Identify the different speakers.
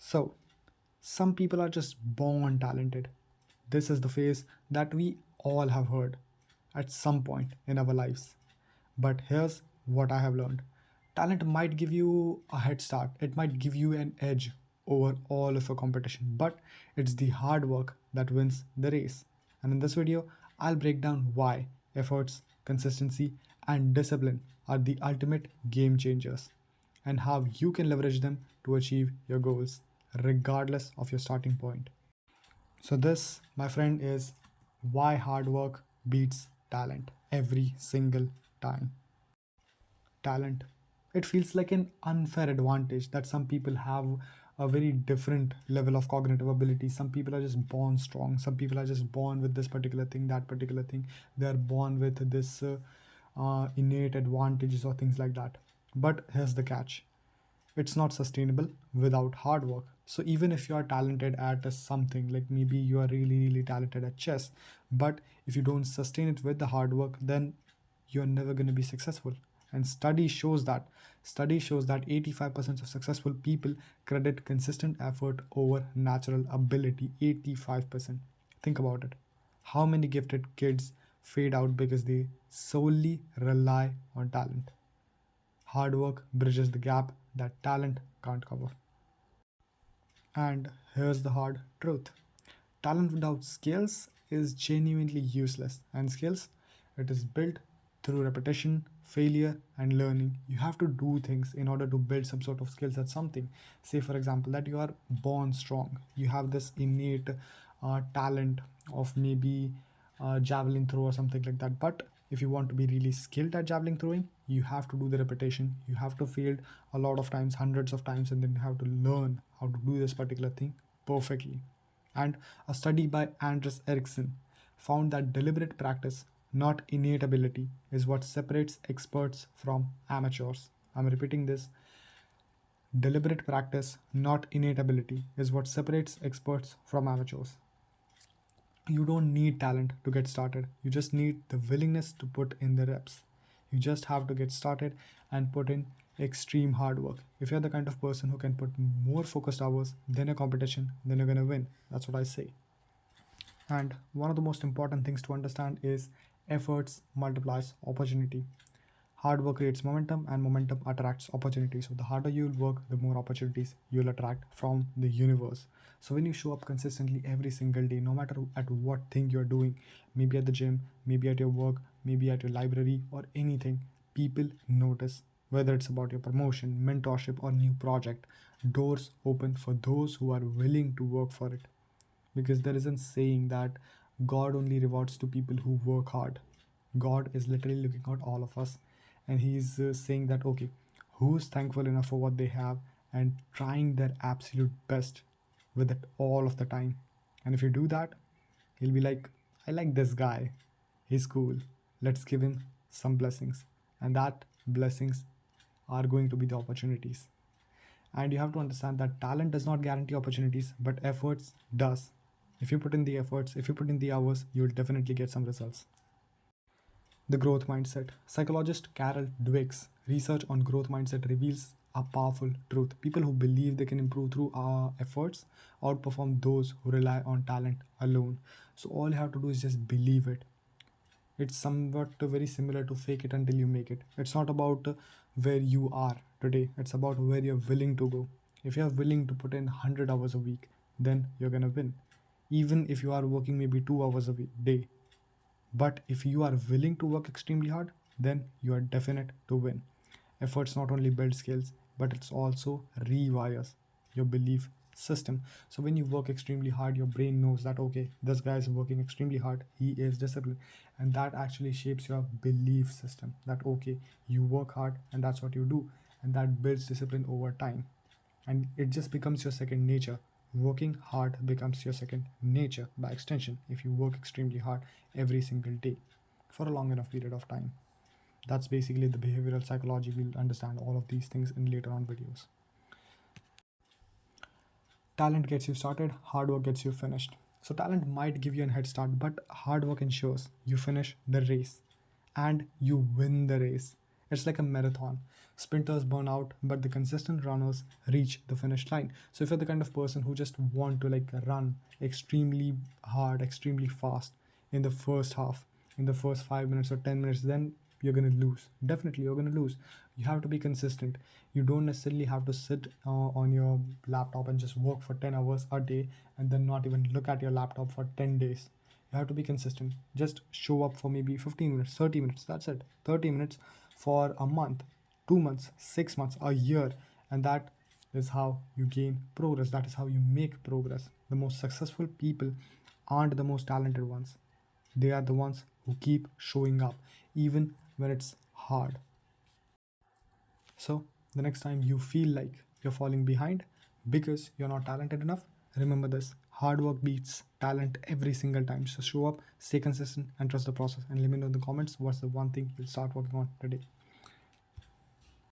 Speaker 1: So some people are just born talented. This is the phase that we all have heard at some point in our lives. But here's what I have learned: talent might give you a head start, it might give you an edge over all of your competition, but it's the hard work that wins the race. And in this video, I'll break down why efforts, consistency, and discipline are the ultimate game changers, and how you can leverage them to achieve your goals, regardless of your starting point. So, this, my friend, is why hard work beats talent every single time. Talent, it feels like an unfair advantage that some people have a very different level of cognitive ability. Some people are just born strong, some people are just born with this particular thing, that particular thing. They are born with this innate advantages or things like that. But here's the catch: it's not sustainable without hard work. So even if you are talented at something, like maybe you are really talented at chess, but if you don't sustain it with the hard work, then you're never going to be successful. And study shows that 85% of successful people credit consistent effort over natural ability. 85%. Think about it. How many gifted kids fade out because they solely rely on talent? Hard work bridges the gap that talent can't cover. And here's the hard truth: talent without skills is genuinely useless, and skills, it is built through repetition, failure, and learning. You have to do things in order to build some sort of skills at something. Say, for example, that you are born strong, you have this innate talent of maybe javelin throw or something like that. But if you want to be really skilled at javelin throwing, you have to do the repetition. You have to fail a lot of times, hundreds of times, and then you have to learn how to do this particular thing perfectly. And a study by Anders Ericsson found that deliberate practice, not innate ability, is what separates experts from amateurs. I'm repeating this: deliberate practice, not innate ability, is what separates experts from amateurs. You don't need talent to get started. You just need the willingness to put in the reps. You just have to get started and put in extreme hard work. If you're the kind of person who can put more focused hours than a competition, then you're going to win. That's what I say. And one of the most important things to understand is efforts multiplies opportunity. Hard work creates momentum, and momentum attracts opportunities. So the harder you'll work, the more opportunities you'll attract from the universe. So when you show up consistently every single day, no matter at what thing you're doing, maybe at the gym, maybe at your work, maybe at your library or anything, people notice. Whether it's about your promotion, mentorship, or new project, doors open for those who are willing to work for it. Because there isn't saying that God only rewards to people who work hard. God is literally looking at all of us, and He's saying that, okay, who's thankful enough for what they have and trying their absolute best with it all of the time. And if you do that, He'll be like, I like this guy, he's cool, let's give him some blessings. And that blessings are going to be the opportunities. And you have to understand that talent does not guarantee opportunities, but efforts does. If you put in the efforts, if you put in the hours, you'll definitely get some results. The growth mindset. Psychologist Carol Dweck's research on growth mindset reveals a powerful truth. People who believe they can improve through efforts outperform those who rely on talent alone. So all you have to do is just believe it. It's somewhat very similar to fake it until you make it. It's not about where you are today, it's about where you're willing to go. If you're willing to put in 100 hours a week, then you're gonna win. Even if you are working maybe 2 hours a day, but if you are willing to work extremely hard, then you are definite to win. Efforts not only build skills, but it's also rewires your belief system. So when you work extremely hard, your brain knows that, okay, this guy is working extremely hard, he is disciplined. And that actually shapes your belief system that, okay, you work hard and that's what you do. And that builds discipline over time. And it just becomes your second nature. Working hard becomes your second nature by extension if you work extremely hard every single day for a long enough period of time. That's basically the behavioral psychology. We'll understand all of these things in later on videos. Talent gets you started, hard work gets you finished. So talent might give you a head start, but hard work ensures you finish the race and you win the race. It's like a marathon. Sprinters burn out, but the consistent runners reach the finish line. So if you're the kind of person who just want to like run extremely hard, extremely fast in the first half, in the first 5 minutes or 10 minutes, then you're going to lose. Definitely, you're going to lose. You have to be consistent. You don't necessarily have to sit on your laptop and just work for 10 hours a day and then not even look at your laptop for 10 days. You have to be consistent. Just show up for maybe 15 minutes, 30 minutes. That's it. 30 minutes for a month, 2 months, 6 months, a year. And that is how you gain progress. That is how you make progress. The most successful people aren't the most talented ones. They are the ones who keep showing up, even when it's hard. So, the next time you feel like you're falling behind because you're not talented enough, remember this: hard work beats talent every single time. So, show up, stay consistent, and trust the process. And let me know in the comments what's the one thing you'll start working on today.